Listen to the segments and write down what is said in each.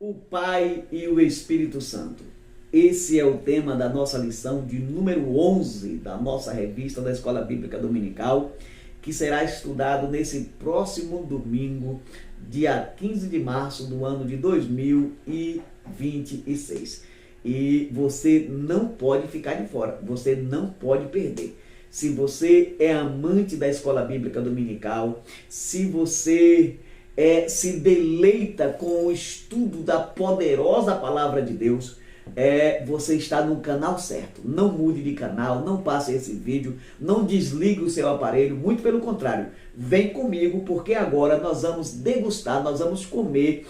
O Pai e o Espírito Santo. Esse é o tema da nossa lição de número 11 da nossa revista da Escola Bíblica Dominical, que será estudado nesse próximo domingo, dia 15 de março do ano de 2026. E você não pode ficar de fora, você não pode perder. Se você é amante da Escola Bíblica Dominical, se você se deleita com o estudo da poderosa palavra de Deus, você está no canal certo. Não mude de canal, não passe esse vídeo, não desligue o seu aparelho, muito pelo contrário, vem comigo, porque agora nós vamos degustar, nós vamos comer,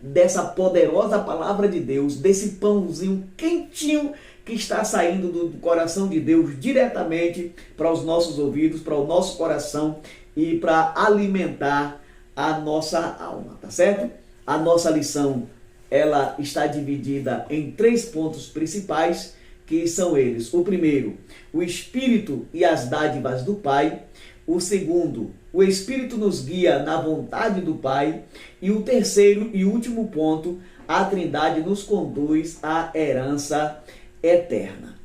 dessa poderosa palavra de Deus, desse pãozinho quentinho que está saindo do coração de Deus diretamente para os nossos ouvidos, para o nosso coração e para alimentar a nossa alma, tá certo? A nossa lição, ela está dividida em 3 pontos principais, que são eles: o primeiro, o Espírito e as dádivas do Pai; o segundo, o Espírito nos guia na vontade do Pai; e o terceiro e último ponto, a Trindade nos conduz à herança eterna.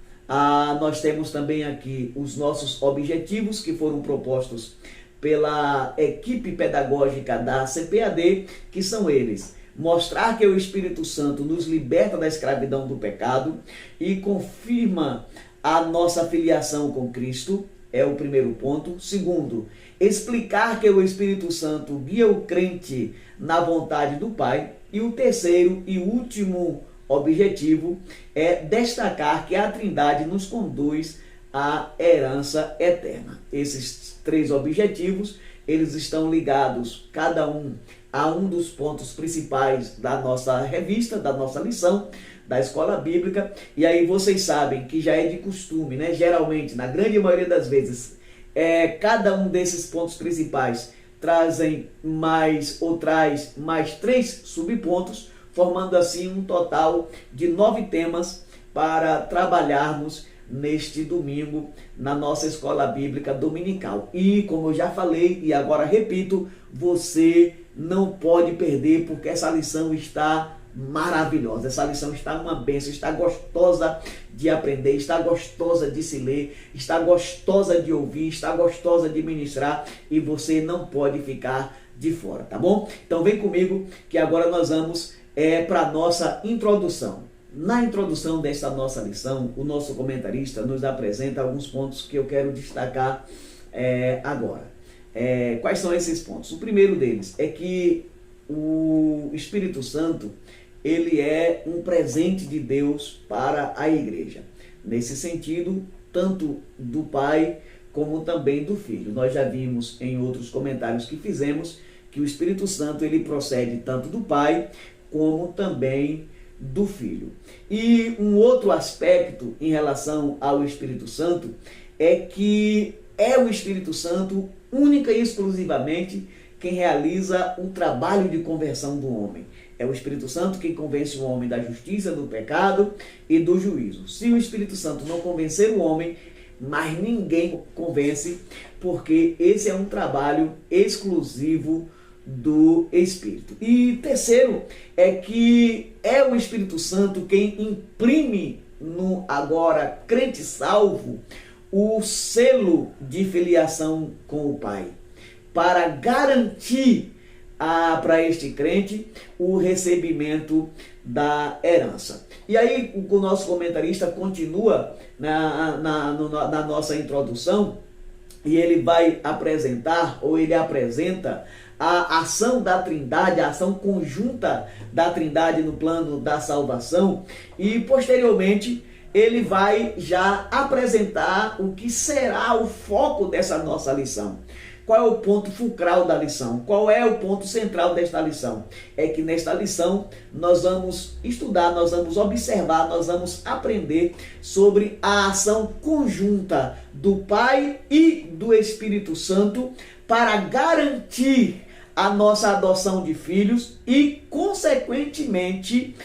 Nós temos também aqui os nossos objetivos, que foram propostos pela equipe pedagógica da CPAD, que são eles: mostrar que o Espírito Santo nos liberta da escravidão do pecado e confirma a nossa filiação com Cristo, é o primeiro ponto. Segundo, explicar que o Espírito Santo guia o crente na vontade do Pai. E o terceiro e último objetivo é destacar que a Trindade nos conduz à herança eterna. Esses 3 objetivos, eles estão ligados, cada um, a um dos pontos principais da nossa revista, da nossa lição, da Escola Bíblica. E aí vocês sabem que já é de costume, geralmente, na grande maioria das vezes, cada um desses pontos principais traz mais 3 subpontos, formando assim um total de 9 temas para trabalharmos neste domingo na nossa Escola Bíblica Dominical. E como eu já falei e agora repito, você não pode perder, porque essa lição está maravilhosa, essa lição está uma bênção, está gostosa de aprender, está gostosa de se ler, está gostosa de ouvir, está gostosa de ministrar, e você não pode ficar de fora, tá bom? Então vem comigo que agora nós vamos para a nossa introdução. Na introdução desta nossa lição, o nosso comentarista nos apresenta alguns pontos que eu quero destacar agora. Quais são esses pontos? O primeiro deles é que o Espírito Santo, ele é um presente de Deus para a igreja. Nesse sentido, tanto do Pai como também do Filho. Nós já vimos em outros comentários que fizemos que o Espírito Santo, ele procede tanto do Pai como também do Filho. E um outro aspecto em relação ao Espírito Santo é que é o Espírito Santo única e exclusivamente quem realiza um trabalho de conversão do homem. É o Espírito Santo quem convence o homem da justiça, do pecado e do juízo. Se o Espírito Santo não convencer o homem, mas ninguém convence, porque esse é um trabalho exclusivo do Espírito. E terceiro é que é o Espírito Santo quem imprime no agora crente salvo o selo de filiação com o Pai, para garantir para este crente o recebimento da herança. E aí o nosso comentarista continua na nossa introdução, e ele vai apresentar, ou ele apresenta, a ação da Trindade, a ação conjunta da Trindade no plano da salvação, e posteriormente ele vai já apresentar o que será o foco dessa nossa lição. Qual é o ponto fulcral da lição? Qual é o ponto central desta lição? É que nesta lição nós vamos estudar, nós vamos observar, nós vamos aprender sobre a ação conjunta do Pai e do Espírito Santo para garantir a nossa adoção de filhos e, consequentemente,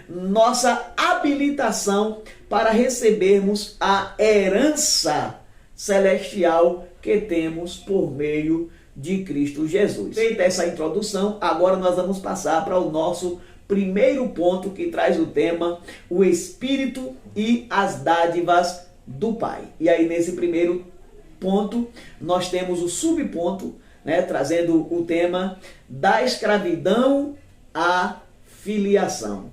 nossa habilitação para recebermos a herança celestial que temos por meio de Cristo Jesus. Feita essa introdução, agora nós vamos passar para o nosso primeiro ponto que traz o tema, o Espírito e as dádivas do Pai. E aí nesse primeiro ponto, nós temos o subponto, né, trazendo o tema da escravidão à filiação.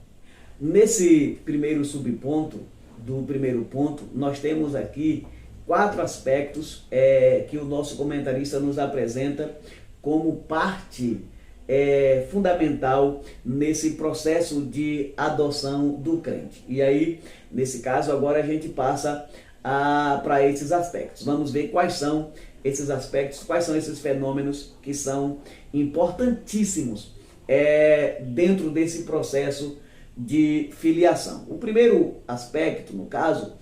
Nesse primeiro subponto, do primeiro ponto, nós temos aqui 4 aspectos que o nosso comentarista nos apresenta como parte fundamental nesse processo de adoção do crente. E aí, nesse caso, agora a gente passa para esses aspectos. Vamos ver quais são esses aspectos, quais são esses fenômenos que são importantíssimos dentro desse processo de filiação. O primeiro aspecto, no caso,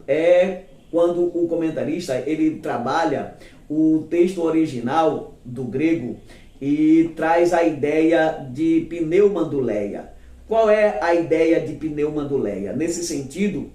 é quando o comentarista ele trabalha o texto original do grego e traz a ideia de pneumanduleia. Qual é a ideia de pneumanduleia? Nesse sentido,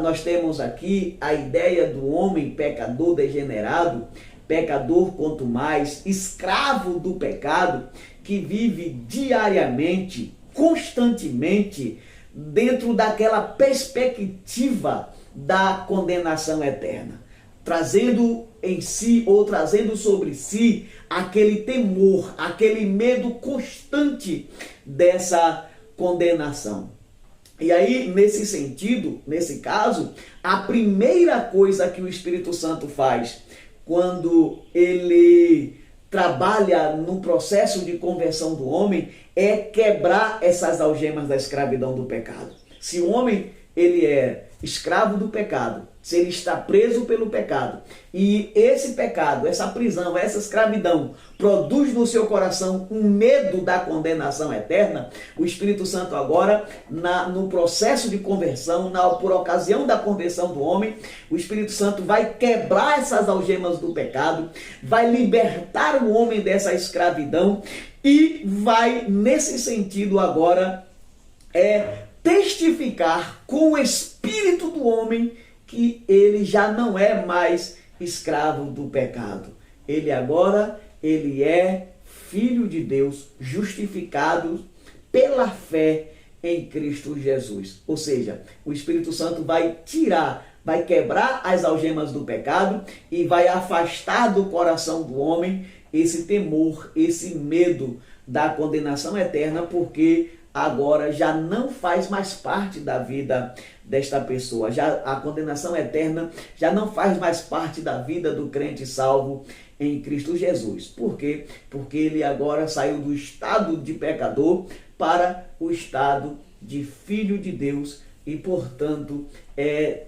nós temos aqui a ideia do homem pecador degenerado, pecador quanto mais, escravo do pecado, que vive diariamente, constantemente, dentro daquela perspectiva da condenação eterna, trazendo em si ou trazendo sobre si aquele temor, aquele medo constante dessa condenação. E aí, nesse sentido, nesse caso, a primeira coisa que o Espírito Santo faz quando ele trabalha no processo de conversão do homem é quebrar essas algemas da escravidão do pecado. Se o homem ele é escravo do pecado, se ele está preso pelo pecado, e esse pecado, essa prisão, essa escravidão produz no seu coração um medo da condenação eterna, o Espírito Santo agora, no processo de conversão, por ocasião da conversão do homem, o Espírito Santo vai quebrar essas algemas do pecado, vai libertar o homem dessa escravidão e vai, nesse sentido agora, testificar com o espírito do homem que ele já não é mais escravo do pecado. Ele agora, ele é filho de Deus, justificado pela fé em Cristo Jesus. Ou seja, o Espírito Santo vai quebrar as algemas do pecado e vai afastar do coração do homem esse temor, esse medo da condenação eterna, porque agora já não faz mais parte da vida desta pessoa. Já a condenação eterna já não faz mais parte da vida do crente salvo em Cristo Jesus. Por quê? Porque ele agora saiu do estado de pecador para o estado de filho de Deus e, portanto,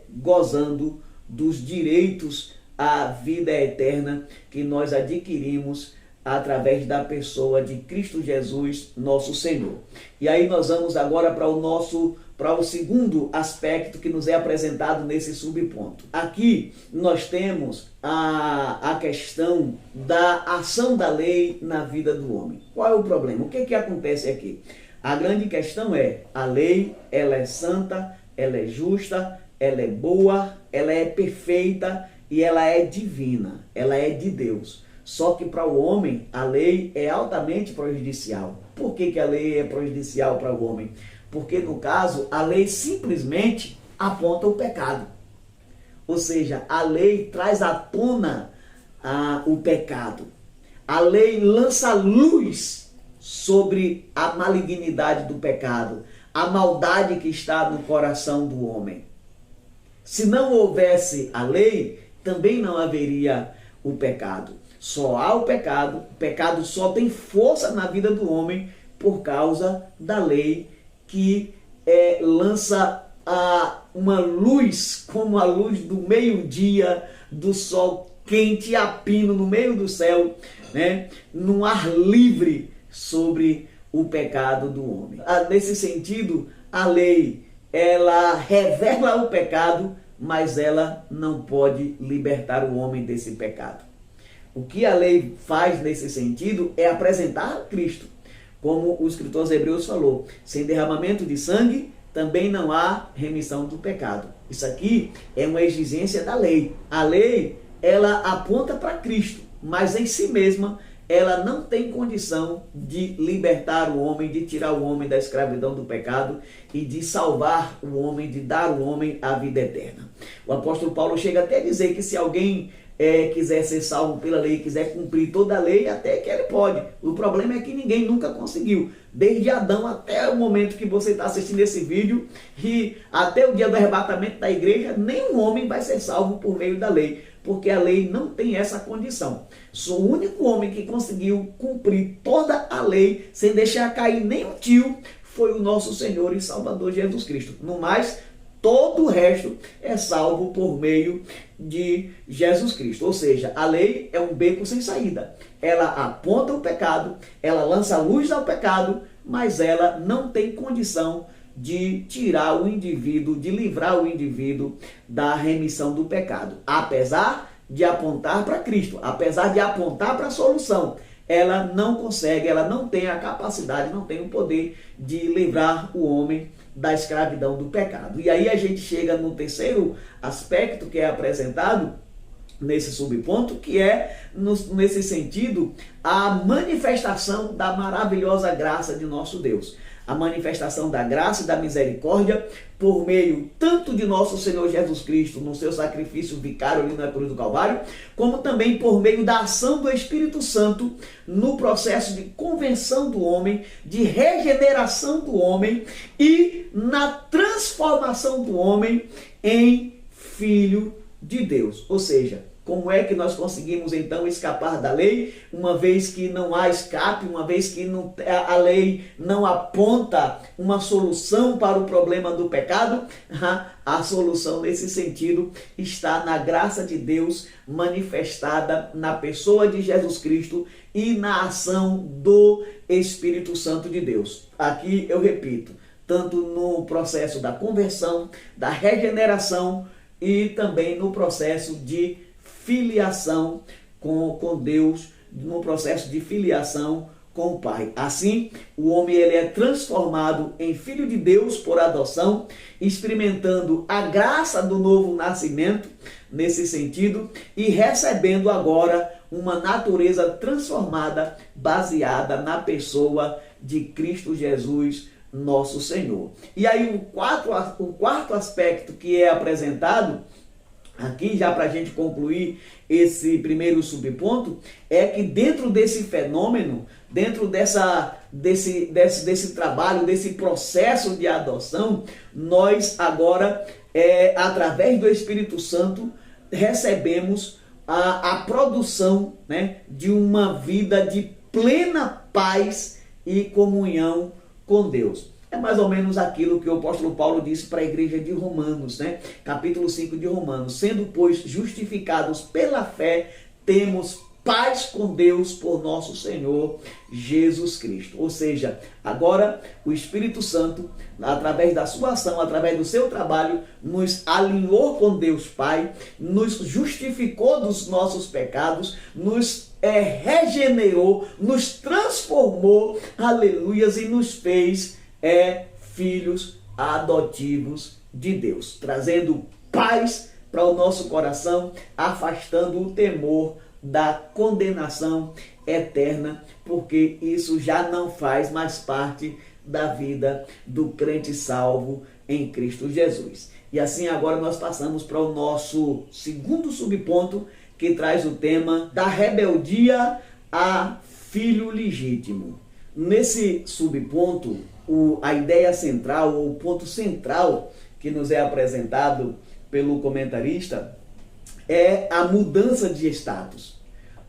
gozando dos direitos à vida eterna que nós adquirimos através da pessoa de Cristo Jesus, nosso Senhor. E aí nós vamos agora para o segundo aspecto que nos é apresentado nesse subponto. Aqui nós temos a questão da ação da lei na vida do homem. Qual é o problema? O que acontece aqui? A grande questão é, a lei, ela é santa, ela é justa, ela é boa, ela é perfeita e ela é divina, ela é de Deus. Só que para o homem, a lei é altamente prejudicial. Por que a lei é prejudicial para o homem? Porque, no caso, a lei simplesmente aponta o pecado. Ou seja, a lei traz à tona o pecado. A lei lança luz sobre a malignidade do pecado, a maldade que está no coração do homem. Se não houvesse a lei, também não haveria o pecado. Só há o pecado só tem força na vida do homem por causa da lei que lança uma luz, como a luz do meio-dia, do sol quente a pino no meio do céu, né, num ar livre sobre o pecado do homem. Nesse sentido, a lei, ela revela o pecado, mas ela não pode libertar o homem desse pecado. O que a lei faz nesse sentido é apresentar Cristo. Como o escritor aos Hebreus falou, sem derramamento de sangue também não há remissão do pecado. Isso aqui é uma exigência da lei. A lei, ela aponta para Cristo, mas em si mesma ela não tem condição de libertar o homem, de tirar o homem da escravidão do pecado e de salvar o homem, de dar ao homem a vida eterna. O apóstolo Paulo chega até a dizer que se alguém quiser ser salvo pela lei, quiser cumprir toda a lei, até que ele pode. O problema é que ninguém nunca conseguiu. Desde Adão até o momento que você está assistindo esse vídeo e até o dia do arrebatamento da igreja, nenhum homem vai ser salvo por meio da lei, porque a lei não tem essa condição. Só o único homem que conseguiu cumprir toda a lei sem deixar cair nem um tio foi o nosso Senhor e Salvador Jesus Cristo. No mais, todo o resto é salvo por meio de Jesus Cristo. Ou seja, a lei é um beco sem saída. Ela aponta o pecado, ela lança luz ao pecado, mas ela não tem condição de tirar o indivíduo, de livrar o indivíduo da remissão do pecado. Apesar de apontar para Cristo, apesar de apontar para a solução, ela não consegue, ela não tem a capacidade, não tem o poder de livrar o homem da escravidão do pecado. E aí a gente chega no terceiro aspecto que é apresentado nesse subponto, que é, nesse sentido, a manifestação da maravilhosa graça de nosso Deus. A manifestação da graça e da misericórdia por meio tanto de nosso Senhor Jesus Cristo no seu sacrifício vicário ali na cruz do Calvário, como também por meio da ação do Espírito Santo no processo de convenção do homem, de regeneração do homem e na transformação do homem em filho de Deus. Ou seja, como é que nós conseguimos então escapar da lei, uma vez que não há escape, uma vez que a lei não aponta uma solução para o problema do pecado? A solução nesse sentido está na graça de Deus manifestada na pessoa de Jesus Cristo e na ação do Espírito Santo de Deus. Aqui eu repito, tanto no processo da conversão, da regeneração e também no processo de filiação com Deus, no processo de filiação com o Pai. Assim, o homem ele é transformado em filho de Deus por adoção, experimentando a graça do novo nascimento nesse sentido e recebendo agora uma natureza transformada baseada na pessoa de Cristo Jesus, nosso Senhor. E aí o quarto aspecto que é apresentado aqui, já para a gente concluir esse primeiro subponto, é que dentro desse fenômeno, dentro desse trabalho, desse processo de adoção, nós agora, através do Espírito Santo, recebemos a produção, né, de uma vida de plena paz e comunhão com Deus. É mais ou menos aquilo que o apóstolo Paulo disse para a igreja de Romanos, né? Capítulo 5 de Romanos. Sendo, pois, justificados pela fé, temos paz com Deus por nosso Senhor Jesus Cristo. Ou seja, agora o Espírito Santo, através da sua ação, através do seu trabalho, nos alinhou com Deus Pai, nos justificou dos nossos pecados, nos regenerou, nos transformou, aleluias, e nos fez filhos adotivos de Deus, trazendo paz para o nosso coração, afastando o temor da condenação eterna, porque isso já não faz mais parte da vida do crente salvo em Cristo Jesus. E assim agora nós passamos para o nosso segundo subponto, que traz o tema da rebeldia a filho legítimo. Nesse subponto, a ideia central, ou o ponto central que nos é apresentado pelo comentarista é a mudança de status.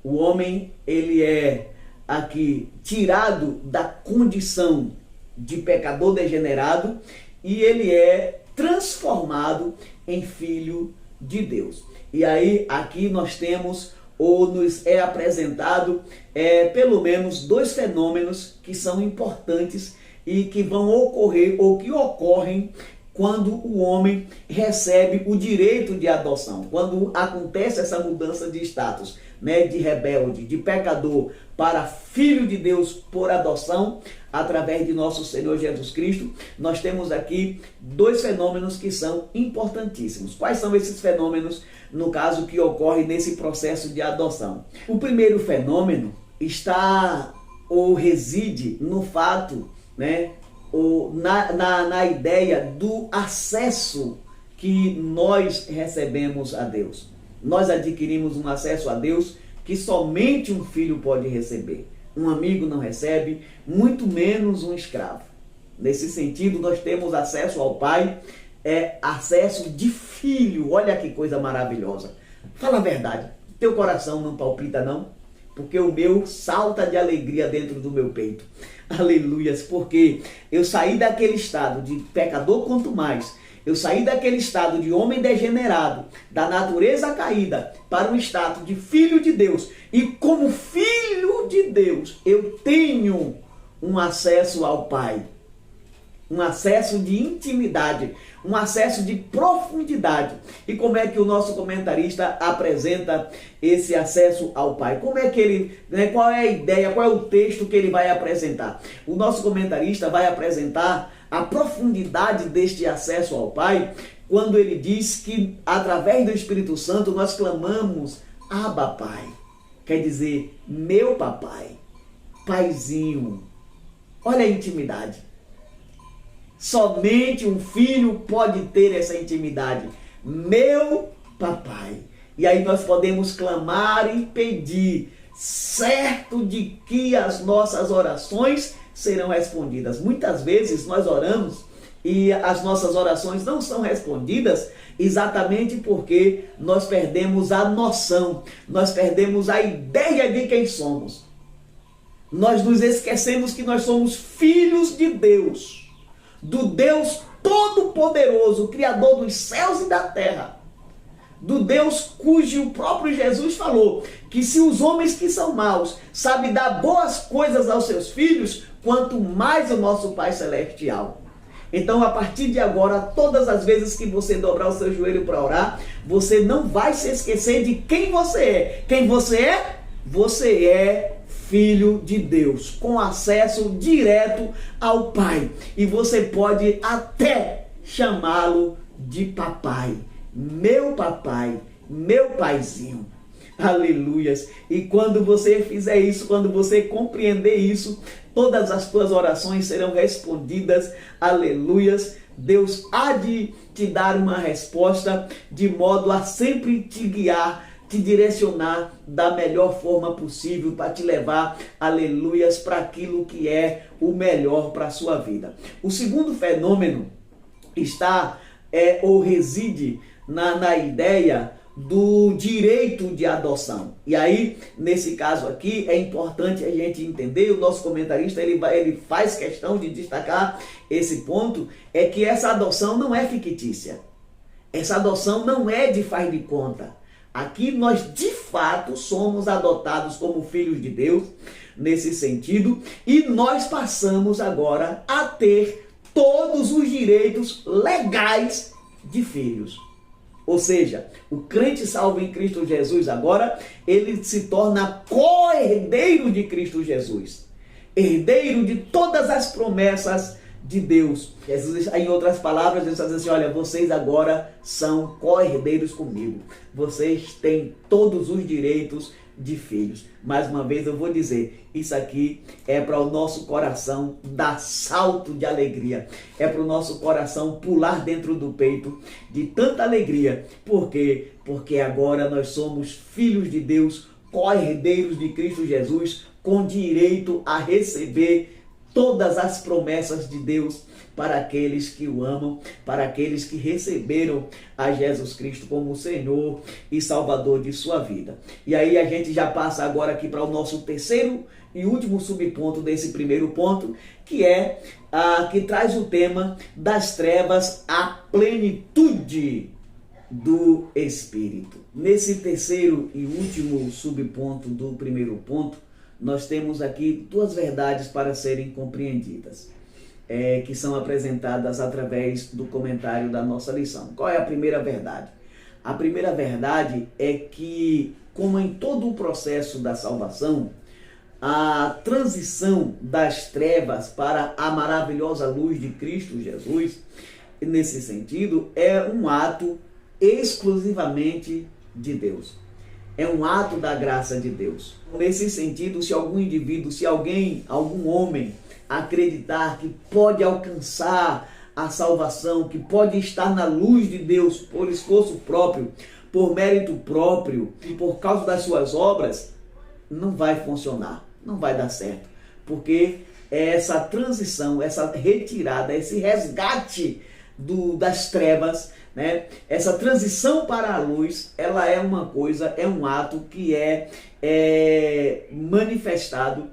O homem, ele é aqui tirado da condição de pecador degenerado e ele é transformado em filho de Deus. E aí, aqui nós temos, ou nos é apresentado, pelo menos dois fenômenos que são importantes e que vão ocorrer, ou que ocorrem, quando o homem recebe o direito de adoção, quando acontece essa mudança de status, né, de rebelde, de pecador, para filho de Deus por adoção, através de nosso Senhor Jesus Cristo. Nós temos aqui dois fenômenos que são importantíssimos. Quais são esses fenômenos, no caso, que ocorre nesse processo de adoção? O primeiro fenômeno está ou reside no fato, né, ou na ideia do acesso que nós recebemos a Deus. Nós adquirimos um acesso a Deus que somente um filho pode receber. Um amigo não recebe, muito menos um escravo. Nesse sentido, nós temos acesso ao Pai, acesso de filho. Olha que coisa maravilhosa. Fala a verdade, teu coração não palpita não? Porque o meu salta de alegria dentro do meu peito. Aleluias, porque eu saí daquele estado de pecador quanto mais. Eu saí daquele estado de homem degenerado, da natureza caída, para um estado de filho de Deus. E como filho de Deus, eu tenho um acesso ao Pai. Um acesso de intimidade, um acesso de profundidade. E como é que o nosso comentarista apresenta esse acesso ao Pai? Como é que ele, qual é a ideia, qual é o texto que ele vai apresentar? O nosso comentarista vai apresentar a profundidade deste acesso ao Pai quando ele diz que através do Espírito Santo nós clamamos Abba Pai. Quer dizer, meu papai, paizinho. Olha a intimidade. Somente um filho pode ter essa intimidade. Meu papai. E aí nós podemos clamar e pedir, certo de que as nossas orações serão respondidas. Muitas vezes nós oramos e as nossas orações não são respondidas exatamente porque nós perdemos a noção, nós perdemos a ideia de quem somos. Nós nos esquecemos que nós somos filhos de Deus. Do Deus Todo-Poderoso, Criador dos céus e da terra. Do Deus cujo próprio Jesus falou que se os homens que são maus sabem dar boas coisas aos seus filhos, quanto mais o nosso Pai Celestial. Então, a partir de agora, todas as vezes que você dobrar o seu joelho para orar, você não vai se esquecer de quem você é. Quem você é? Você é filho de Deus, com acesso direto ao Pai. E você pode até chamá-lo de papai. Meu papai, meu paizinho. Aleluias. E quando você fizer isso, quando você compreender isso, todas as tuas orações serão respondidas. Aleluias. Deus há de te dar uma resposta de modo a sempre te guiar, te direcionar da melhor forma possível para te levar, aleluias, para aquilo que é o melhor para a sua vida. O segundo fenômeno está ou reside na ideia do direito de adoção. E aí, nesse caso aqui, é importante a gente entender, o nosso comentarista ele faz questão de destacar esse ponto, é que essa adoção não é fictícia. Essa adoção não é de faz de conta. Aqui nós de fato somos adotados como filhos de Deus, nesse sentido, e nós passamos agora a ter todos os direitos legais de filhos. Ou seja, o crente salvo em Cristo Jesus agora, ele se torna co-herdeiro de Cristo Jesus. Herdeiro de todas as promessas de Deus. Jesus, em outras palavras, ele está dizendo assim, olha, vocês agora são co-herdeiros comigo. Vocês têm todos os direitos de filhos. Mais uma vez eu vou dizer, isso aqui é para o nosso coração dar salto de alegria. É para o nosso coração pular dentro do peito de tanta alegria. Por quê? Porque agora nós somos filhos de Deus, co-herdeiros de Cristo Jesus, com direito a receber todas as promessas de Deus para aqueles que o amam, para aqueles que receberam a Jesus Cristo como Senhor e Salvador de sua vida. E aí a gente já passa agora aqui para o nosso terceiro e último subponto desse primeiro ponto, que é que traz o tema das trevas à plenitude do Espírito. Nesse terceiro e último subponto do primeiro ponto, nós temos aqui duas verdades para serem compreendidas, que são apresentadas através do comentário da nossa lição. Qual é a primeira verdade? A primeira verdade é que, como em todo o processo da salvação, a transição das trevas para a maravilhosa luz de Cristo Jesus, nesse sentido, é um ato exclusivamente de Deus. é um ato da graça de Deus. Nesse sentido, se algum indivíduo, se alguém, algum homem acreditar que pode alcançar a salvação, que pode estar na luz de Deus por esforço próprio, por mérito próprio e por causa das suas obras, não vai funcionar, não vai dar certo, porque essa transição, essa retirada, esse resgate das trevas, né? Essa transição para a luz, ela é uma coisa, é um ato que é manifestado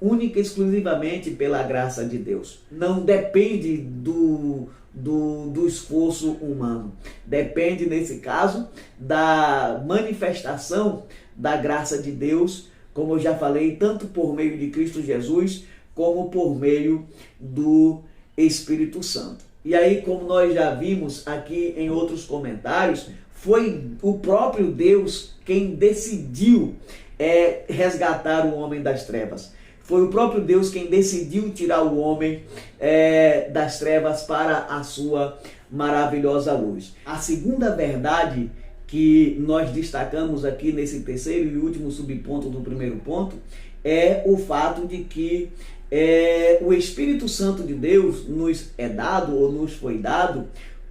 única e exclusivamente pela graça de Deus. Não depende do esforço humano. Depende, nesse caso, da manifestação da graça de Deus, como eu já falei, tanto por meio de Cristo Jesus, como por meio do Espírito Santo. E aí, como nós já vimos aqui em outros comentários, foi o próprio Deus quem decidiu resgatar o homem das trevas. Foi o próprio Deus quem decidiu tirar o homem das trevas para a sua maravilhosa luz. A segunda verdade que nós destacamos aqui nesse terceiro e último subponto do primeiro ponto é o fato de que o Espírito Santo de Deus nos é dado ou nos foi dado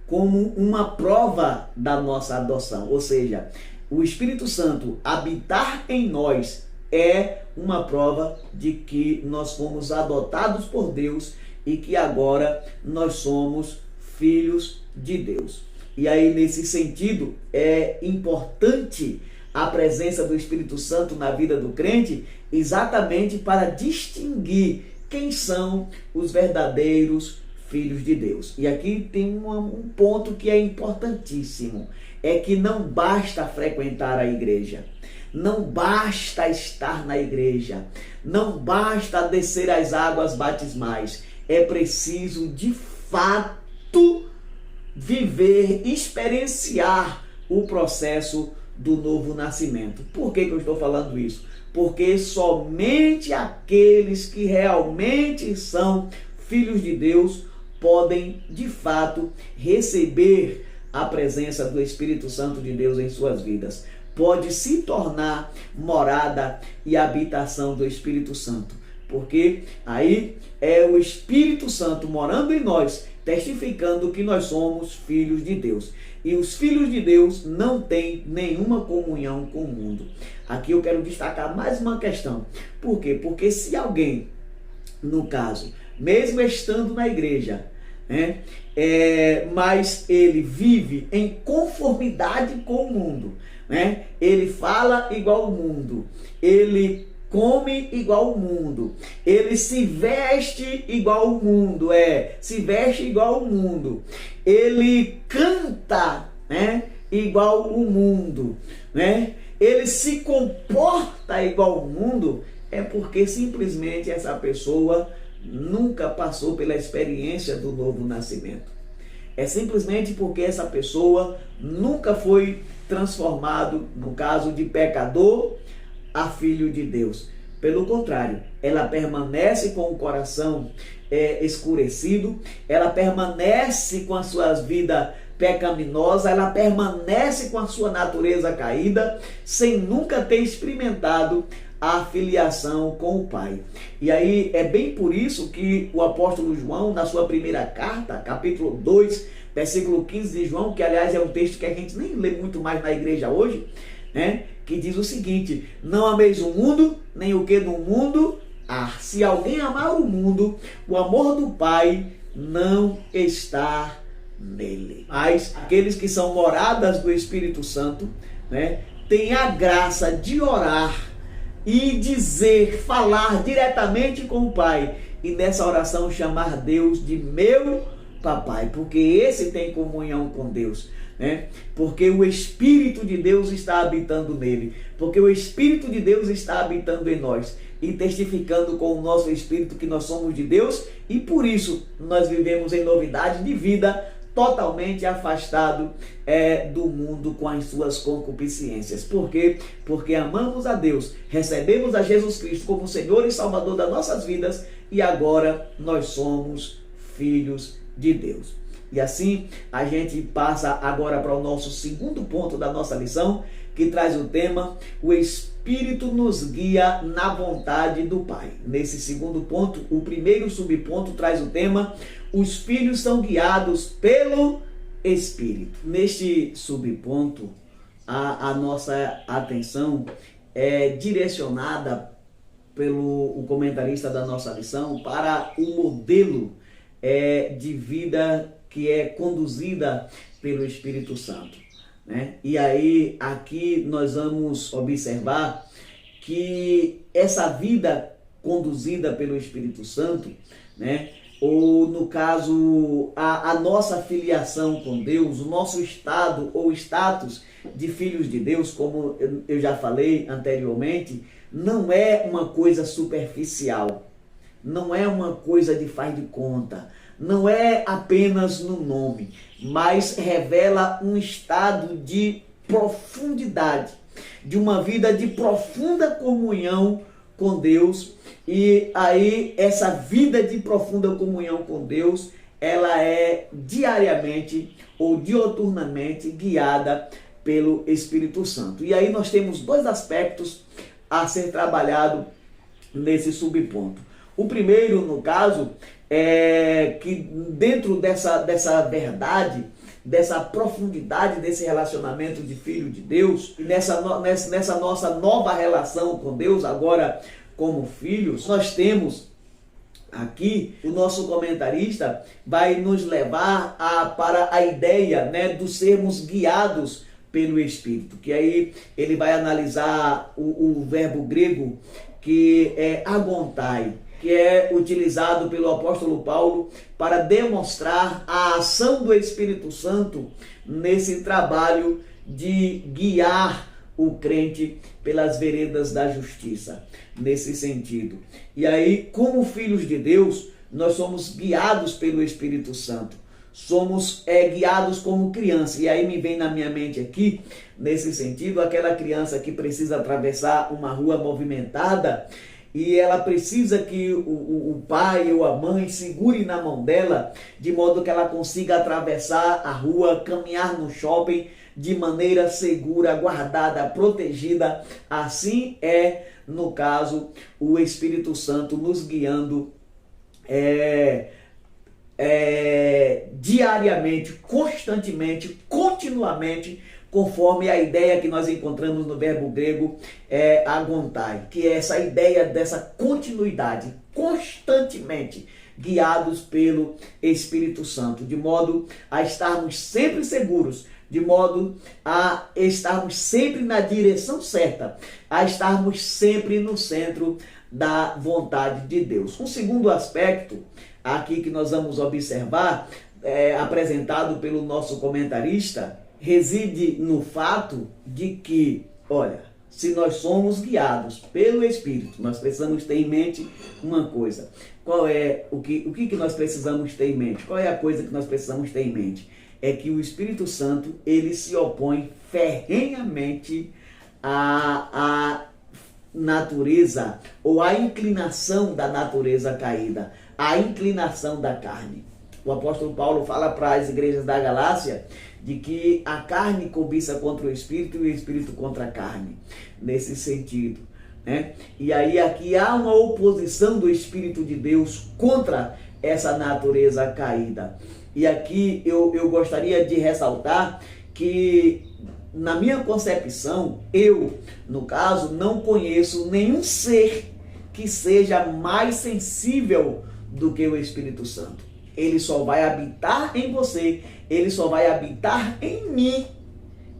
como uma prova da nossa adoção. Ou seja, o Espírito Santo habitar em nós é uma prova de que nós fomos adotados por Deus e que agora nós somos filhos de Deus. E aí, nesse sentido, é importante a presença do Espírito Santo na vida do crente, exatamente para distinguir quem são os verdadeiros filhos de Deus. E aqui tem um ponto que é importantíssimo, é que não basta frequentar a igreja, não basta estar na igreja, não basta descer as águas batismais, é preciso de fato viver, experienciar o processo do novo nascimento. Por que eu estou falando isso? Porque somente aqueles que realmente são filhos de Deus podem, de fato, receber a presença do Espírito Santo de Deus em suas vidas. Pode se tornar morada e habitação do Espírito Santo. Porque aí é o Espírito Santo morando em nós, testificando que nós somos filhos de Deus. E os filhos de Deus não têm nenhuma comunhão com o mundo. Aqui eu quero destacar mais uma questão. Por quê? Porque se alguém, no caso, mesmo estando na igreja, mas ele vive em conformidade com o mundo, ele fala igual ao mundo, ele come igual ao mundo, ele se veste igual ao mundo, se veste igual ao mundo, ele canta, igual ao mundo, ele se comporta igual ao mundo, é porque simplesmente essa pessoa nunca passou pela experiência do novo nascimento. É simplesmente porque essa pessoa nunca foi transformado, no caso de pecador, a filho de Deus. Pelo contrário, ela permanece com o coração escurecido, ela permanece com a sua vida pecaminosa, ela permanece com a sua natureza caída, sem nunca ter experimentado a filiação com o Pai. E aí é bem por isso que o apóstolo João, na sua primeira carta, capítulo 2, versículo 15 de João, que aliás é um texto que a gente nem lê muito mais na igreja hoje, que diz o seguinte: não ameis o mundo, nem o que no mundo há. Se alguém amar o mundo, o amor do Pai não está nele. Mas aqueles que são moradas do Espírito Santo, têm a graça de orar e dizer, falar diretamente com o Pai, e nessa oração chamar Deus de meu papai, porque esse tem comunhão com Deus, porque o Espírito de Deus está habitando nele, porque o Espírito de Deus está habitando em nós e testificando com o nosso espírito que nós somos de Deus, e por isso nós vivemos em novidade de vida, totalmente afastado do mundo com as suas concupiscências. Por quê? Porque amamos a Deus, recebemos a Jesus Cristo como Senhor e Salvador das nossas vidas, e agora nós somos filhos de Deus. E assim a gente passa agora para o nosso segundo ponto da nossa lição, que traz o tema: o Espírito nos guia na vontade do Pai. Nesse segundo ponto, o primeiro subponto traz o tema: os filhos são guiados pelo Espírito. Neste subponto, a nossa atenção é direcionada pelo comentarista da nossa lição para o modelo de vida que é conduzida pelo Espírito Santo, né? E aí aqui nós vamos observar que essa vida conduzida pelo Espírito Santo, né? Ou no caso a nossa filiação com Deus, o nosso estado ou status de filhos de Deus, como eu já falei anteriormente, não é uma coisa superficial, não é uma coisa de faz de conta, não é apenas no nome, mas revela um estado de profundidade, de uma vida de profunda comunhão com Deus. E aí essa vida de profunda comunhão com Deus, ela é diariamente ou dioturnamente guiada pelo Espírito Santo. E aí nós temos dois aspectos a ser trabalhado nesse subponto. O primeiro, no caso, é que dentro dessa verdade, dessa profundidade desse relacionamento de filho de Deus, nessa nossa nova relação com Deus, agora como filhos, nós temos aqui, o nosso comentarista vai nos levar para a ideia, né, de sermos guiados pelo Espírito, que aí ele vai analisar o verbo grego que é agontai, que é utilizado pelo apóstolo Paulo para demonstrar a ação do Espírito Santo nesse trabalho de guiar o crente pelas veredas da justiça, nesse sentido. E aí, como filhos de Deus, nós somos guiados pelo Espírito Santo. Somos guiados como criança. E aí me vem na minha mente aqui, nesse sentido, aquela criança que precisa atravessar uma rua movimentada e ela precisa que o pai ou a mãe segure na mão dela, de modo que ela consiga atravessar a rua, caminhar no shopping de maneira segura, guardada, protegida. Assim é, no caso, o Espírito Santo nos guiando diariamente, constantemente, continuamente, conforme a ideia que nós encontramos no verbo grego agontai, que é essa ideia dessa continuidade, constantemente guiados pelo Espírito Santo, de modo a estarmos sempre seguros, de modo a estarmos sempre na direção certa, a estarmos sempre no centro da vontade de Deus. Um segundo aspecto aqui que nós vamos observar, apresentado pelo nosso comentarista, reside no fato de que, olha, se nós somos guiados pelo Espírito, nós precisamos ter em mente uma coisa. Qual é o que nós precisamos ter em mente? Qual é a coisa que nós precisamos ter em mente? É que o Espírito Santo, ele se opõe ferrenhamente à natureza ou à inclinação da natureza caída, à inclinação da carne. O apóstolo Paulo fala para as igrejas da Galácia de que a carne cobiça contra o Espírito e o Espírito contra a carne, nesse sentido, né? E aí aqui há uma oposição do Espírito de Deus contra essa natureza caída. E aqui eu gostaria de ressaltar que, na minha concepção, eu, no caso, não conheço nenhum ser que seja mais sensível do que o Espírito Santo. Ele só vai habitar em você, ele só vai habitar em mim,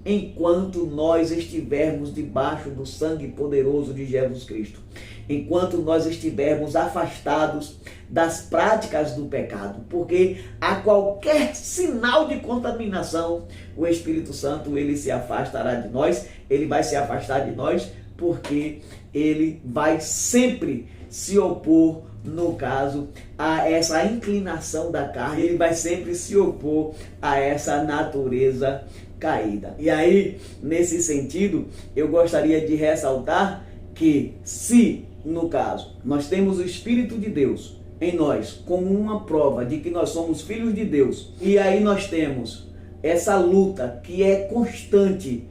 enquanto nós estivermos debaixo do sangue poderoso de Jesus Cristo. Enquanto nós estivermos afastados das práticas do pecado. Porque a qualquer sinal de contaminação, o Espírito Santo, ele se afastará de nós, ele vai se afastar de nós, porque ele vai sempre se opor, no caso, a essa inclinação da carne, ele vai sempre se opor a essa natureza caída. E aí, nesse sentido, eu gostaria de ressaltar que se, no caso, nós temos o Espírito de Deus em nós como uma prova de que nós somos filhos de Deus, e aí nós temos essa luta que é constante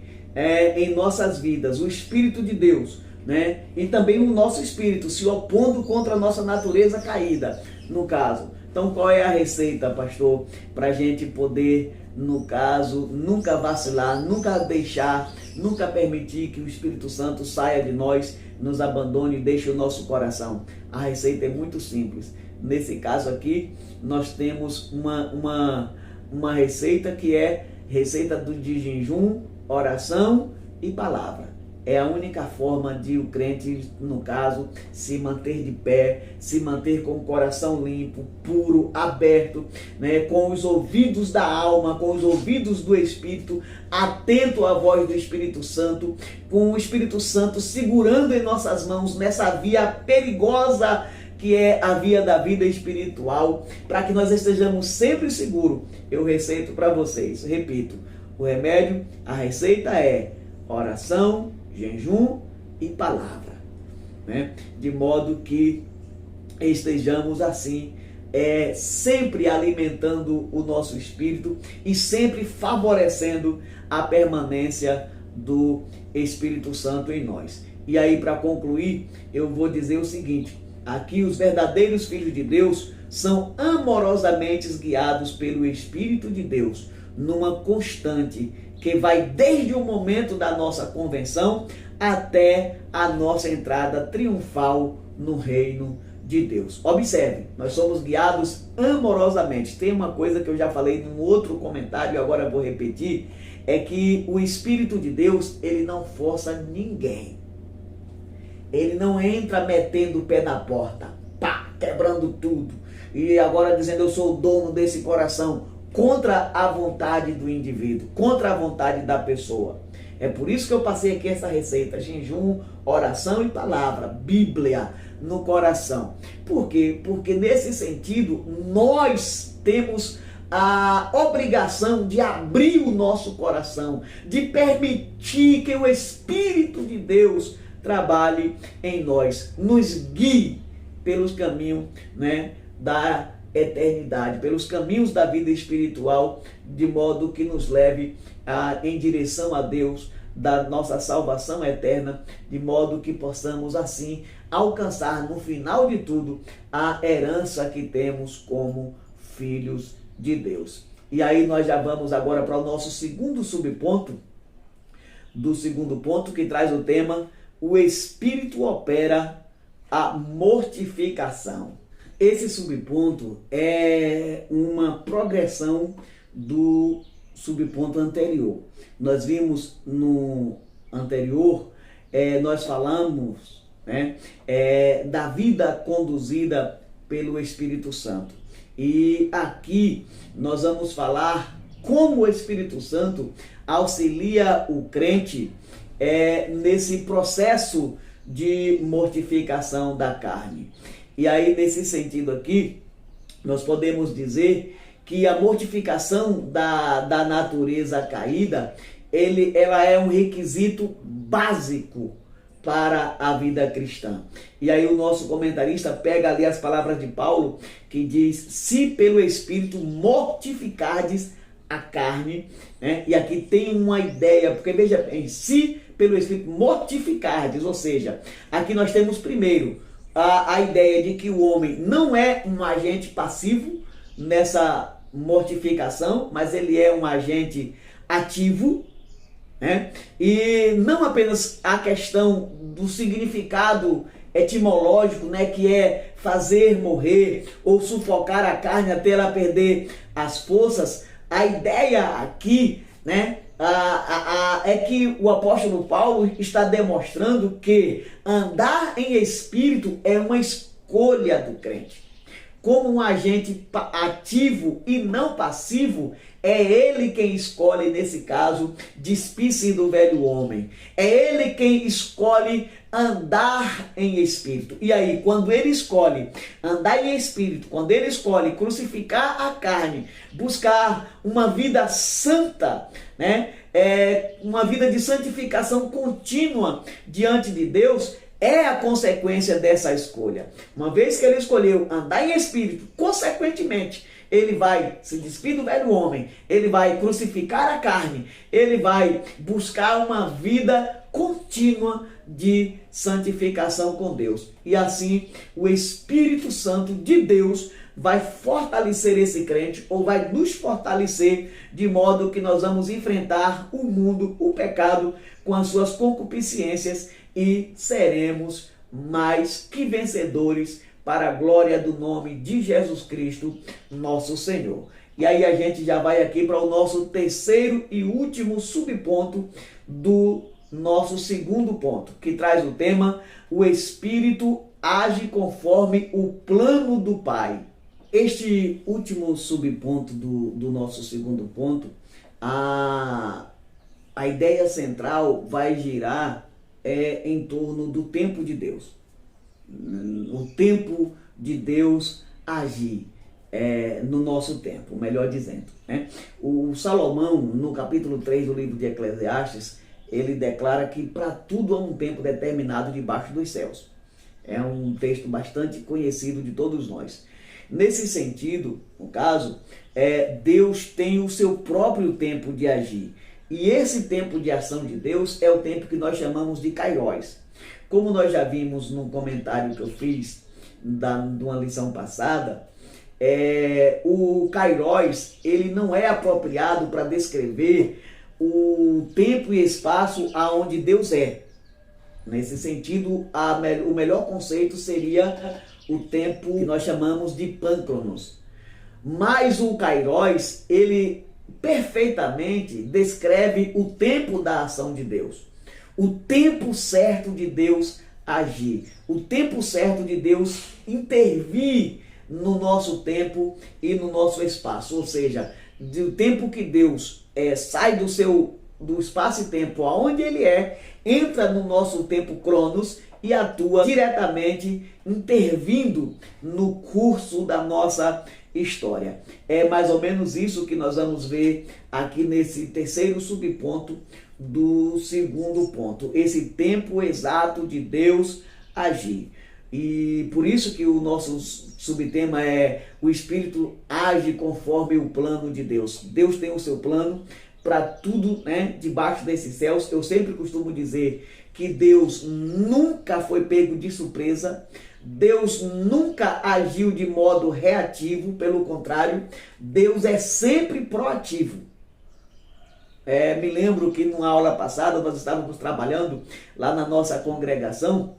em nossas vidas, o Espírito de Deus, né? E também o nosso espírito se opondo contra a nossa natureza caída, no caso. Então, qual é a receita, pastor, para a gente poder, no caso, nunca vacilar, nunca deixar, nunca permitir que o Espírito Santo saia de nós, nos abandone e deixe o nosso coração? A receita é muito simples. Nesse caso aqui, nós temos uma receita que é receita de jejum, oração e palavra. É a única forma de o crente, no caso, se manter de pé, se manter com o coração limpo, puro, aberto, né, com os ouvidos da alma, com os ouvidos do Espírito, atento à voz do Espírito Santo, com o Espírito Santo segurando em nossas mãos nessa via perigosa que é a via da vida espiritual, para que nós estejamos sempre seguros. Eu receito para vocês, repito, o remédio, a receita é oração, jejum e palavra, né? De modo que estejamos assim, sempre alimentando o nosso espírito e sempre favorecendo a permanência do Espírito Santo em nós. E aí, para concluir, eu vou dizer o seguinte: aqui os verdadeiros filhos de Deus são amorosamente guiados pelo Espírito de Deus, numa constante que vai desde o momento da nossa convenção até a nossa entrada triunfal no reino de Deus. Observe, nós somos guiados amorosamente. Tem uma coisa que eu já falei num outro comentário e agora vou repetir, é que o Espírito de Deus, ele não força ninguém. Ele não entra metendo o pé na porta, pá, quebrando tudo, e agora dizendo eu sou o dono desse coração, contra a vontade do indivíduo, contra a vontade da pessoa. É por isso que eu passei aqui essa receita: jejum, oração e palavra, Bíblia no coração. Por quê? Porque nesse sentido nós temos a obrigação de abrir o nosso coração, de permitir que o Espírito de Deus trabalhe em nós, nos guie pelos caminhos, né, da eternidade, pelos caminhos da vida espiritual, de modo que nos leve em direção a Deus, da nossa salvação eterna, de modo que possamos assim alcançar no final de tudo a herança que temos como filhos de Deus. E aí nós já vamos agora para o nosso segundo subponto, do segundo ponto, que traz o tema: o Espírito opera a mortificação. Esse subponto é uma progressão do subponto anterior. Nós vimos no anterior, nós falamos, né, da vida conduzida pelo Espírito Santo. E aqui nós vamos falar como o Espírito Santo auxilia o crente nesse processo de mortificação da carne. E aí, nesse sentido aqui, nós podemos dizer que a mortificação da natureza caída, ela é um requisito básico para a vida cristã. E aí o nosso comentarista pega ali as palavras de Paulo, que diz: se pelo Espírito mortificardes a carne, né? E aqui tem uma ideia, porque veja bem, se pelo Espírito mortificardes, ou seja, aqui nós temos primeiro a ideia de que o homem não é um agente passivo nessa mortificação, mas ele é um agente ativo, né? E não apenas a questão do significado etimológico, né, que é fazer morrer ou sufocar a carne até ela perder as forças. A ideia aqui, né, é que o apóstolo Paulo está demonstrando que andar em espírito é uma escolha do crente. Como um agente ativo e não passivo, é ele quem escolhe, nesse caso, despir-se do velho homem. É ele quem escolhe andar em espírito. E aí, quando ele escolhe andar em espírito, quando ele escolhe crucificar a carne, buscar uma vida santa, né? Uma vida de santificação contínua diante de Deus, é a consequência dessa escolha. Uma vez que ele escolheu andar em espírito, consequentemente, ele vai se despir do velho homem, ele vai crucificar a carne, ele vai buscar uma vida contínua de santificação com Deus. E assim o Espírito Santo de Deus vai fortalecer esse crente, ou vai nos fortalecer, de modo que nós vamos enfrentar o mundo, o pecado, com as suas concupiscências, e seremos mais que vencedores para a glória do nome de Jesus Cristo, nosso Senhor. E aí a gente já vai aqui para o nosso terceiro e último subponto do nosso segundo ponto, que traz o tema: o Espírito age conforme o plano do Pai. Este último subponto do nosso segundo ponto, a ideia central vai girar em torno do tempo de Deus. O tempo de Deus agir no nosso tempo, melhor dizendo. O Salomão, no capítulo 3 do livro de Eclesiastes, ele declara que para tudo há um tempo determinado debaixo dos céus. É um texto bastante conhecido de todos nós. Nesse sentido, no caso, Deus tem o seu próprio tempo de agir. E esse tempo de ação de Deus é o tempo que nós chamamos de Kairos. Como nós já vimos no comentário que eu fiz de uma lição passada, o Kairos, ele não é apropriado para descrever o tempo e espaço aonde Deus é. Nesse sentido, o melhor conceito seria o tempo que nós chamamos de Pâncronos. Mas o Kairos, ele perfeitamente descreve o tempo da ação de Deus. O tempo certo de Deus agir. O tempo certo de Deus intervir no nosso tempo e no nosso espaço. Ou seja, do tempo que Deus sai do espaço e tempo aonde ele entra no nosso tempo Cronos e atua diretamente, intervindo no curso da nossa história. É mais ou menos isso que nós vamos ver aqui nesse terceiro subponto do segundo ponto. Esse tempo exato de Deus agir. E por isso que o nosso subtema é: o Espírito age conforme o plano de Deus. Deus tem o seu plano para tudo, debaixo desses céus. Eu sempre costumo dizer que Deus nunca foi pego de surpresa. Deus nunca agiu de modo reativo, pelo contrário, Deus é sempre proativo. Me lembro que numa aula passada nós estávamos trabalhando lá na nossa congregação,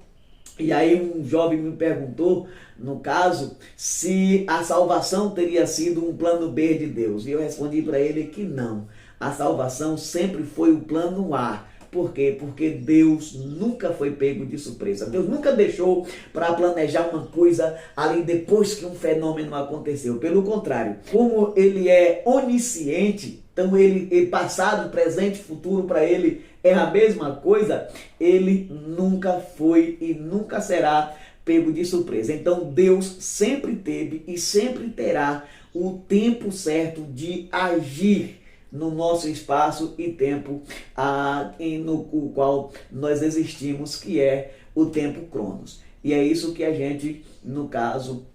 e aí um jovem me perguntou, no caso, se a salvação teria sido um plano B de Deus. E eu respondi para ele que não. A salvação sempre foi o plano A. Por quê? Porque Deus nunca foi pego de surpresa. Deus nunca deixou para planejar uma coisa ali depois que um fenômeno aconteceu. Pelo contrário, como ele é onisciente, então ele passado, presente, futuro para ele é a mesma coisa, ele nunca foi e nunca será pego de surpresa. Então Deus sempre teve e sempre terá o tempo certo de agir no nosso espaço e tempo no qual nós existimos, que é o tempo Cronos. E é isso que a gente, no caso,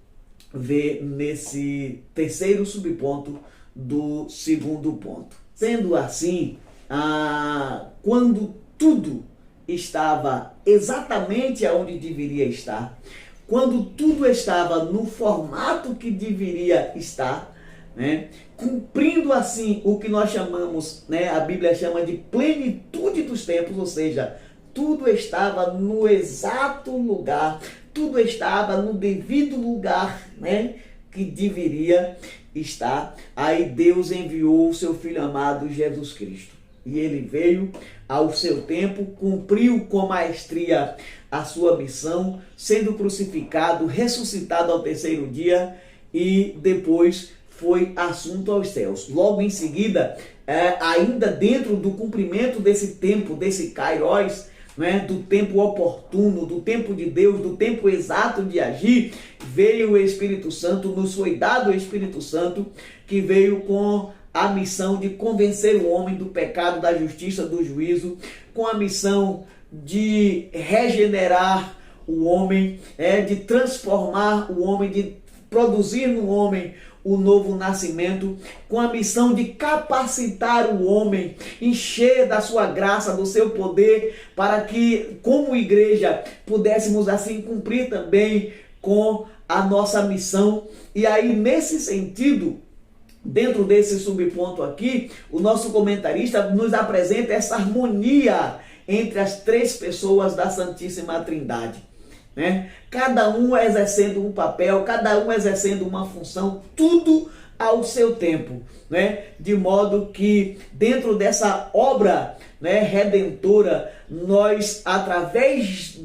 vê nesse terceiro subponto do segundo ponto. Sendo assim, quando tudo estava exatamente onde deveria estar, quando tudo estava no formato que deveria estar, cumprindo assim o que nós chamamos, a Bíblia chama de plenitude dos tempos, ou seja, tudo estava no exato lugar, tudo estava no devido lugar, que deveria estar. Aí Deus enviou o seu Filho amado Jesus Cristo, e ele veio ao seu tempo, cumpriu com maestria a sua missão, sendo crucificado, ressuscitado ao terceiro dia e depois foi assunto aos céus. Logo em seguida, ainda dentro do cumprimento desse tempo, desse Kairos, do tempo oportuno, do tempo de Deus, do tempo exato de agir, veio o Espírito Santo, nos foi dado o Espírito Santo, que veio com a missão de convencer o homem do pecado, da justiça, do juízo, com a missão de regenerar o homem, de transformar o homem, de produzir no homem o novo nascimento, com a missão de capacitar o homem, encher da sua graça, do seu poder, para que, como igreja, pudéssemos assim cumprir também com a nossa missão. E aí, nesse sentido, dentro desse subponto aqui, o nosso comentarista nos apresenta essa harmonia entre as três pessoas da Santíssima Trindade, né? Cada um exercendo um papel, cada um exercendo uma função, tudo ao seu tempo, né? De modo que dentro dessa obra, né, redentora, nós, através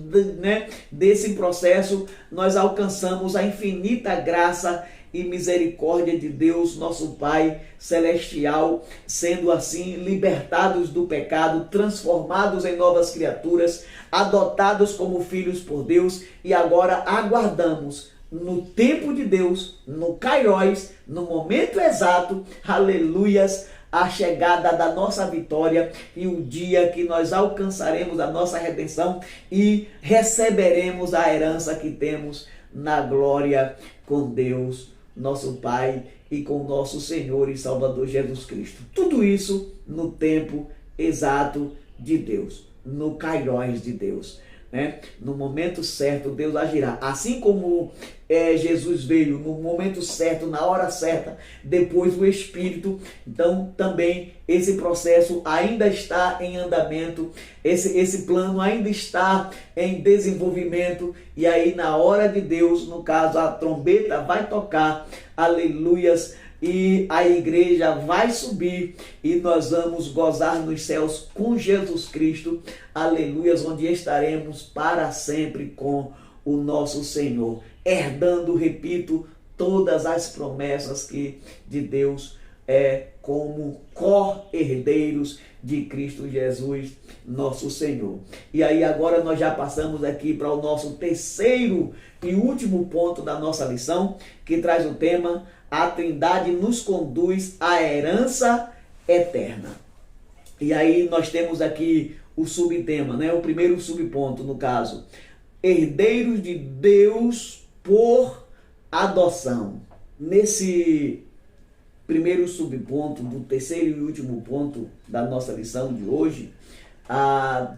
desse processo, nós alcançamos a infinita graça e misericórdia de Deus, nosso Pai Celestial, sendo assim libertados do pecado, transformados em novas criaturas, adotados como filhos por Deus, e agora aguardamos no tempo de Deus, no Kairos, no momento exato, aleluias, a chegada da nossa vitória e o dia que nós alcançaremos a nossa redenção e receberemos a herança que temos na glória com Deus, nosso Pai, e com nosso Senhor e Salvador Jesus Cristo. Tudo isso no tempo exato de Deus, no Kairos de Deus, né? No momento certo Deus agirá, assim como Jesus veio no momento certo, na hora certa, depois o Espírito. Então também esse processo ainda está em andamento, esse plano ainda está em desenvolvimento, e aí na hora de Deus, no caso a trombeta vai tocar, aleluias, e a igreja vai subir e nós vamos gozar nos céus com Jesus Cristo, aleluias, onde estaremos para sempre com o nosso Senhor, herdando, repito, todas as promessas de Deus, como co-herdeiros de Cristo Jesus, nosso Senhor. E aí agora nós já passamos aqui para o nosso terceiro e último ponto da nossa lição, que traz o tema: a Trindade nos conduz à herança eterna. E aí nós temos aqui o subtema, né? O primeiro subponto, no caso, herdeiros de Deus por adoção. Nesse primeiro subponto, do terceiro e último ponto da nossa lição de hoje,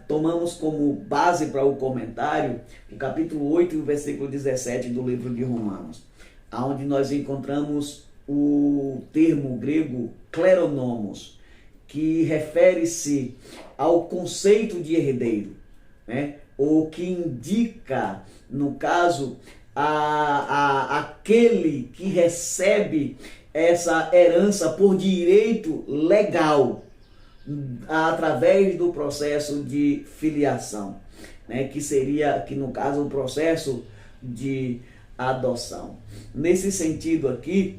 tomamos como base para o comentário o capítulo 8 e o versículo 17 do livro de Romanos, onde nós encontramos o termo grego kleronomos, que refere-se ao conceito de herdeiro, né? Ou que indica, no caso, aquele que recebe essa herança por direito legal, através do processo de filiação, né? Que no caso, o processo de adoção. Nesse sentido aqui,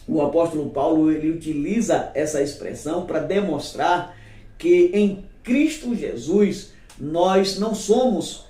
o apóstolo Paulo, ele utiliza essa expressão para demonstrar que em Cristo Jesus nós não somos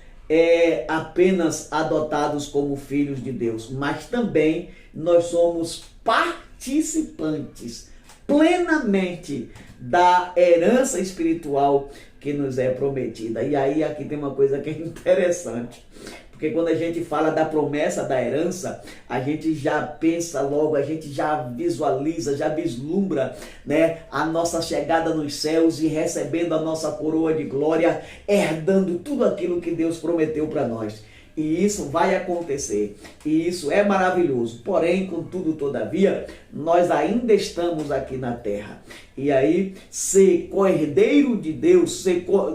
apenas adotados como filhos de Deus, mas também nós somos participantes plenamente da herança espiritual que nos é prometida. E aí aqui tem uma coisa que é interessante, porque quando a gente fala da promessa da herança, a gente já pensa logo, a gente já visualiza, já vislumbra, né, a nossa chegada nos céus e recebendo a nossa coroa de glória, herdando tudo aquilo que Deus prometeu para nós. E isso vai acontecer, e isso é maravilhoso. Porém, contudo, todavia, nós ainda estamos aqui na terra. E aí, ser co-herdeiro de Deus,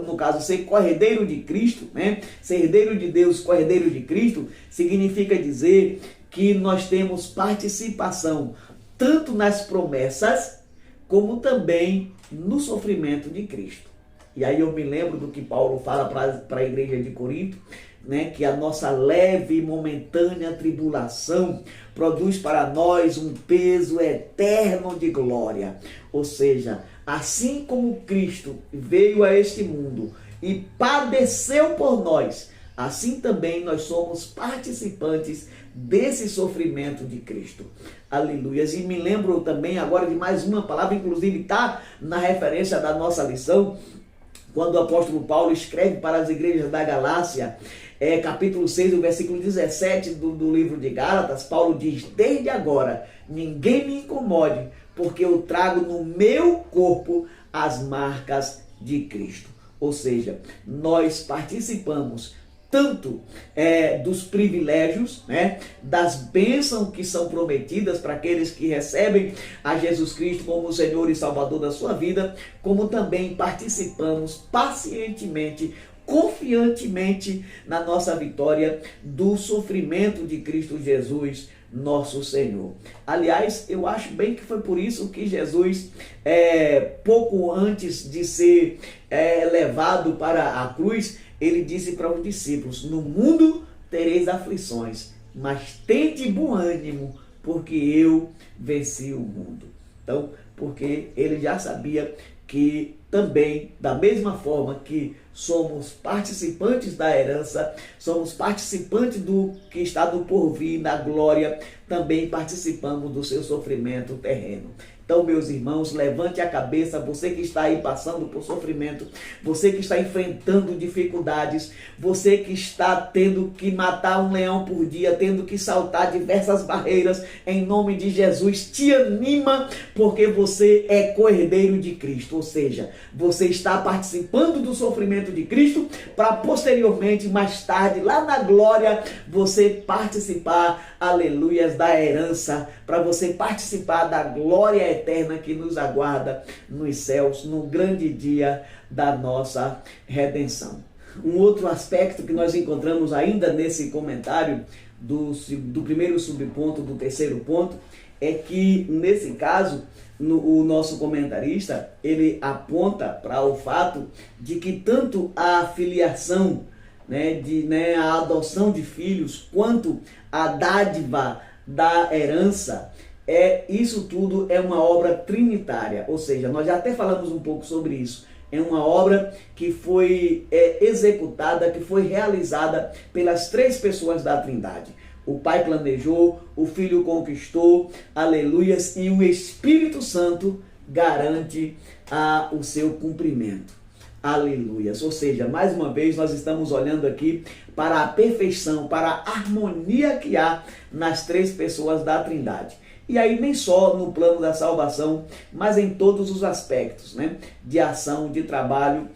no caso, ser co-herdeiro de Cristo, né? Ser herdeiro de Deus, co-herdeiro de Cristo, significa dizer que nós temos participação tanto nas promessas, como também no sofrimento de Cristo. E aí eu me lembro do que Paulo fala para a igreja de Corinto, né, que a nossa leve e momentânea tribulação produz para nós um peso eterno de glória. Ou seja, assim como Cristo veio a este mundo e padeceu por nós, assim também nós somos participantes desse sofrimento de Cristo. Aleluias. E me lembro também agora de mais uma palavra, inclusive está na referência da nossa lição, quando o apóstolo Paulo escreve para as igrejas da Galácia, capítulo 6, o versículo 17 do livro de Gálatas, Paulo diz: desde agora, ninguém me incomode, porque eu trago no meu corpo as marcas de Cristo. Ou seja, nós participamos tanto dos privilégios, né, das bênçãos que são prometidas para aqueles que recebem a Jesus Cristo como Senhor e Salvador da sua vida, como também participamos pacientemente, confiantemente na nossa vitória do sofrimento de Cristo Jesus, nosso Senhor. Aliás, eu acho bem que foi por isso que Jesus, pouco antes de ser levado para a cruz, ele disse para os discípulos: no mundo tereis aflições, mas tende bom ânimo, porque eu venci o mundo. Então, porque ele já sabia que também, da mesma forma que somos participantes da herança, somos participantes do que está no porvir, na glória, também participamos do seu sofrimento terreno. Então, meus irmãos, levante a cabeça, você que está aí passando por sofrimento, você que está enfrentando dificuldades, você que está tendo que matar um leão por dia, tendo que saltar diversas barreiras, em nome de Jesus, te anima, porque você é co-herdeiro de Cristo, ou seja, você está participando do sofrimento de Cristo, para posteriormente, mais tarde, lá na glória, você participar, aleluias, da herança, para você participar da glória eterna que nos aguarda nos céus, no grande dia da nossa redenção. Um outro aspecto que nós encontramos ainda nesse comentário do primeiro subponto, do terceiro ponto, é que nesse caso, o nosso comentarista, ele aponta para o fato de que tanto a filiação, a adoção de filhos, quanto a dádiva da herança, isso tudo é uma obra trinitária, ou seja, nós já até falamos um pouco sobre isso. É uma obra que foi executada, que foi realizada pelas três pessoas da Trindade. O Pai planejou, o Filho conquistou, aleluias, e o Espírito Santo garante o seu cumprimento. Aleluias. Ou seja, mais uma vez nós estamos olhando aqui para a perfeição, para a harmonia que há nas três pessoas da Trindade. E aí nem só no plano da salvação, mas em todos os aspectos, de ação, de trabalho,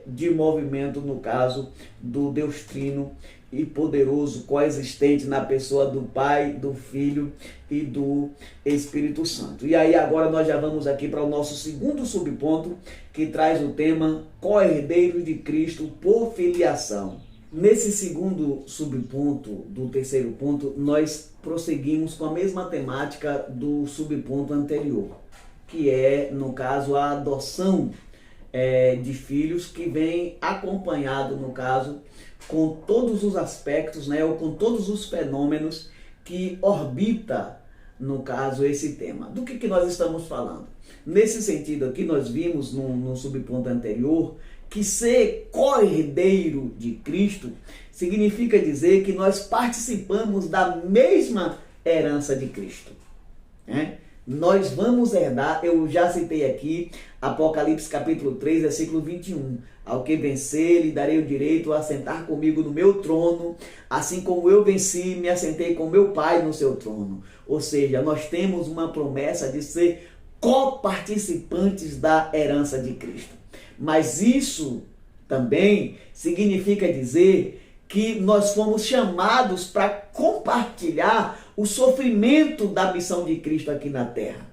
de movimento, no caso do Deus Trino e poderoso, coexistente na pessoa do Pai, do Filho e do Espírito Santo. E aí agora nós já vamos aqui para o nosso segundo subponto, que traz o tema co-herdeiros de Cristo por filiação. Nesse segundo subponto do terceiro ponto, nós prosseguimos com a mesma temática do subponto anterior, que é, no caso, a adoção de filhos, que vem acompanhado, no caso, com todos os aspectos, ou com todos os fenômenos que orbita, no caso, esse tema. Do que nós estamos falando? Nesse sentido aqui, nós vimos no subponto anterior que ser co-herdeiro de Cristo significa dizer que nós participamos da mesma herança de Cristo. Nós vamos herdar, eu já citei aqui, Apocalipse capítulo 3, versículo 21. Ao que vencer, lhe darei o direito a assentar comigo no meu trono, assim como eu venci, me assentei com meu Pai no seu trono. Ou seja, nós temos uma promessa de ser coparticipantes da herança de Cristo. Mas isso também significa dizer que nós fomos chamados para compartilhar o sofrimento da missão de Cristo aqui na terra.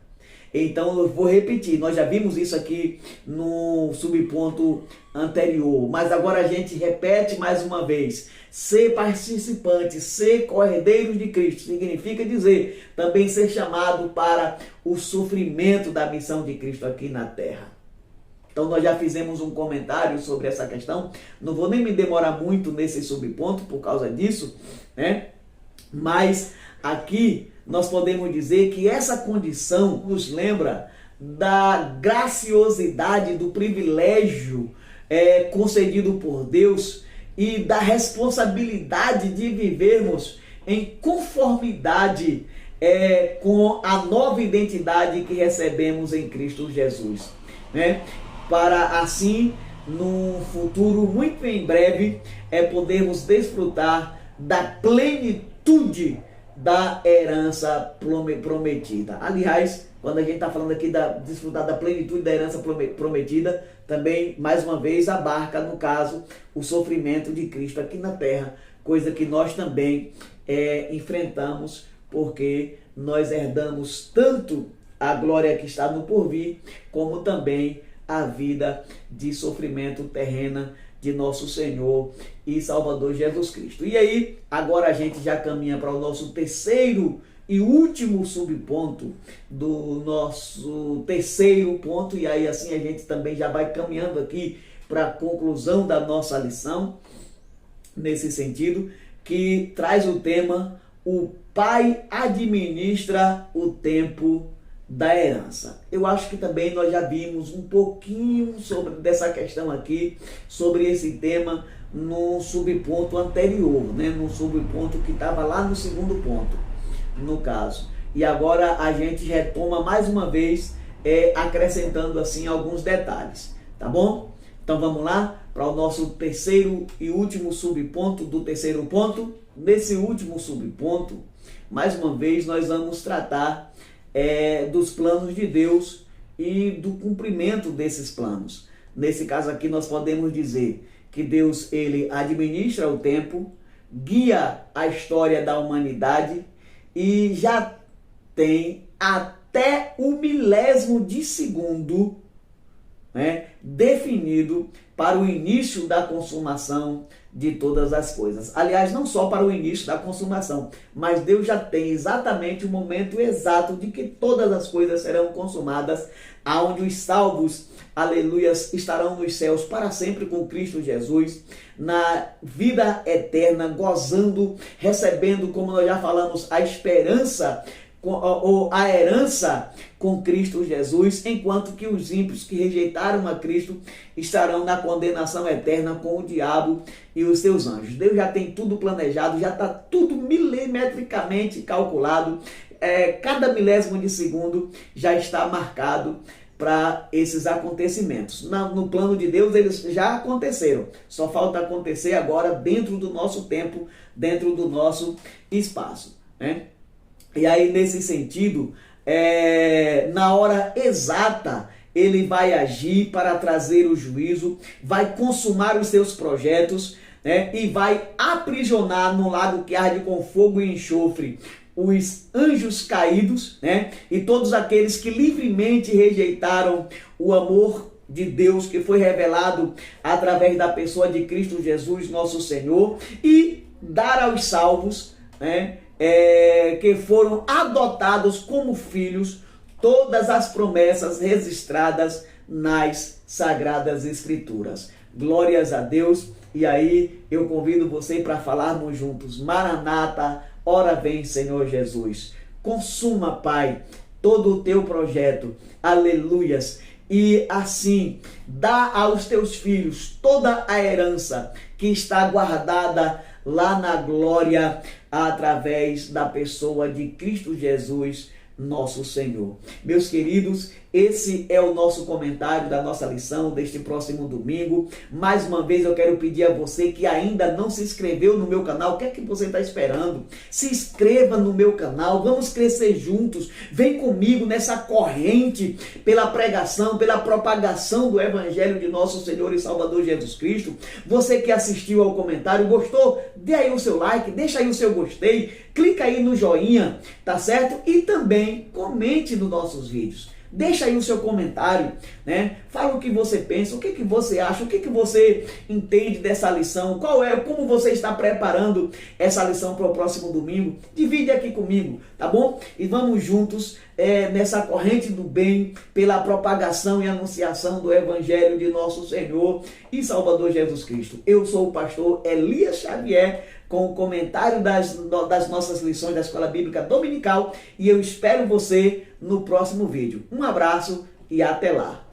Então eu vou repetir, nós já vimos isso aqui no subponto anterior, mas agora a gente repete mais uma vez. Ser participante, ser co-herdeiros de Cristo, significa dizer também ser chamado para o sofrimento da missão de Cristo aqui na terra. Então nós já fizemos um comentário sobre essa questão, não vou nem me demorar muito nesse subponto por causa disso, mas aqui nós podemos dizer que essa condição nos lembra da graciosidade, do privilégio concedido por Deus e da responsabilidade de vivermos em conformidade com a nova identidade que recebemos em Cristo Jesus, para assim num futuro muito em breve, é podermos desfrutar da plenitude da herança prometida. Aliás, quando a gente está falando aqui da desfrutar da plenitude da herança prometida, também, mais uma vez, abarca, no caso, o sofrimento de Cristo aqui na terra, coisa que nós também enfrentamos, porque nós herdamos tanto a glória que está no porvir, como também a vida de sofrimento terrena de nosso Senhor e Salvador Jesus Cristo. E aí, agora a gente já caminha para o nosso terceiro e último subponto do nosso terceiro ponto, e aí assim a gente também já vai caminhando aqui para a conclusão da nossa lição, nesse sentido, que traz o tema: o Pai administra o tempo da herança. Eu acho que também nós já vimos um pouquinho dessa questão aqui, sobre esse tema, no subponto anterior, no subponto que estava lá no segundo ponto, no caso. E agora a gente retoma mais uma vez, acrescentando assim alguns detalhes, tá bom? Então vamos lá para o nosso terceiro e último subponto do terceiro ponto. Nesse último subponto, mais uma vez, nós vamos tratar dos planos de Deus e do cumprimento desses planos. Nesse caso aqui, nós podemos dizer que Deus, ele administra o tempo, guia a história da humanidade e já tem até o milésimo de segundo, definido para o início da consumação de todas as coisas. Aliás, não só para o início da consumação, mas Deus já tem exatamente o momento exato de que todas as coisas serão consumadas, aonde os salvos, aleluias, estarão nos céus para sempre com Cristo Jesus, na vida eterna, gozando, recebendo, como nós já falamos, a esperança ou a herança com Cristo Jesus, enquanto que os ímpios que rejeitaram a Cristo estarão na condenação eterna com o diabo e os seus anjos. Deus já tem tudo planejado, já está tudo milimetricamente calculado, cada milésimo de segundo já está marcado para esses acontecimentos. No plano de Deus eles já aconteceram, só falta acontecer agora dentro do nosso tempo, dentro do nosso espaço, E aí, nesse sentido, na hora exata, ele vai agir para trazer o juízo, vai consumar os seus projetos, e vai aprisionar no lago que arde com fogo e enxofre os anjos caídos, e todos aqueles que livremente rejeitaram o amor de Deus que foi revelado através da pessoa de Cristo Jesus, nosso Senhor, e dar aos salvos, que foram adotados como filhos, todas as promessas registradas nas Sagradas Escrituras. Glórias a Deus. E aí eu convido você para falarmos juntos: Maranata, ora vem, Senhor Jesus. Consuma, Pai, todo o teu projeto, aleluias, e assim dá aos teus filhos toda a herança que está guardada lá na glória, através da pessoa de Cristo Jesus, nosso Senhor. Meus queridos, esse é o nosso comentário da nossa lição deste próximo domingo. Mais uma vez eu quero pedir a você que ainda não se inscreveu no meu canal, o que é que você está esperando? Se inscreva no meu canal, vamos crescer juntos, vem comigo nessa corrente pela pregação, pela propagação do Evangelho de nosso Senhor e Salvador Jesus Cristo. Você que assistiu ao comentário, gostou? Dê aí o seu like, deixa aí o seu gostei, clica aí no joinha, tá certo? E também comente nos nossos vídeos. Deixa aí o seu comentário, Fala o que você pensa, o que você acha, o que você entende dessa lição, como você está preparando essa lição para o próximo domingo. Divide aqui comigo, tá bom? E vamos juntos nessa corrente do bem, pela propagação e anunciação do Evangelho de nosso Senhor e Salvador Jesus Cristo. Eu sou o pastor Elias Xavier, com o comentário das nossas lições da Escola Bíblica Dominical, e eu espero você no próximo vídeo. Um abraço e até lá!